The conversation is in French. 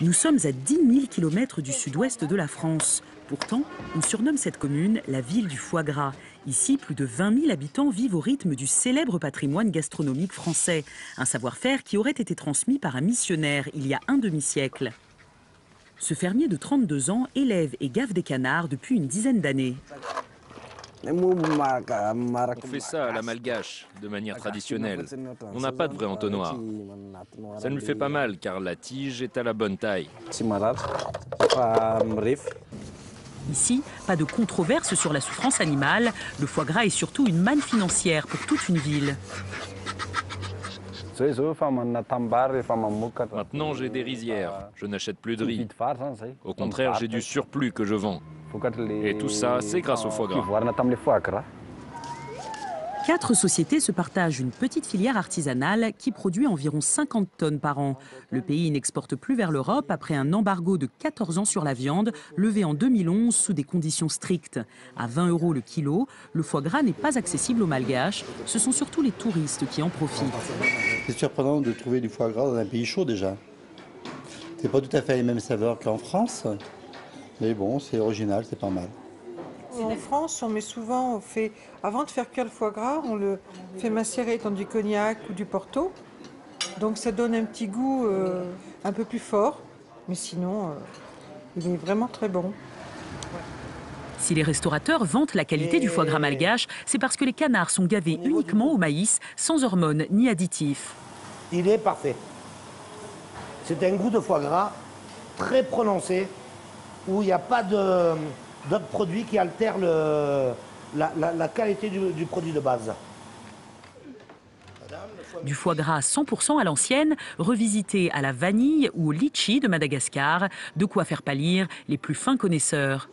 Nous sommes à 10 000 km du sud-ouest de la France. Pourtant, on surnomme cette commune la ville du foie gras. Ici, plus de 20 000 habitants vivent au rythme du célèbre patrimoine gastronomique français. Un savoir-faire qui aurait été transmis par un missionnaire il y a un demi-siècle. Ce fermier de 32 ans élève et gave des canards depuis une dizaine d'années. On fait ça à la malgache, de manière traditionnelle. On n'a pas de vrai entonnoir. Ça ne lui fait pas mal car la tige est à la bonne taille. Ici, pas de controverse sur la souffrance animale. Le foie gras est surtout une manne financière pour toute une ville. Maintenant, j'ai des rizières. Je n'achète plus de riz. Au contraire, j'ai du surplus que je vends. Et tout ça, c'est grâce au foie gras. 4 sociétés se partagent une petite filière artisanale qui produit environ 50 tonnes par an. Le pays n'exporte plus vers l'Europe après un embargo de 14 ans sur la viande, levé en 2011 sous des conditions strictes. À 20 € le kilo, le foie gras n'est pas accessible aux Malgaches. Ce sont surtout les touristes qui en profitent. C'est surprenant de trouver du foie gras dans un pays chaud déjà. C'est pas tout à fait les mêmes saveurs qu'en France, mais bon, c'est original, c'est pas mal. En France, on met souvent, avant de faire cuire le foie gras, on le fait macérer dans du cognac ou du porto. Donc ça donne un petit goût un peu plus fort, mais sinon, il est vraiment très bon. Si les restaurateurs vantent la qualité du foie gras malgache, c'est parce que les canards sont gavés uniquement au maïs, sans hormones ni additifs. Il est parfait. C'est un goût de foie gras très prononcé, où il n'y a pas d'autres produits qui altèrent la qualité du produit de base. Du foie gras 100% à l'ancienne, revisité à la vanille ou au litchi de Madagascar, de quoi faire pâlir les plus fins connaisseurs.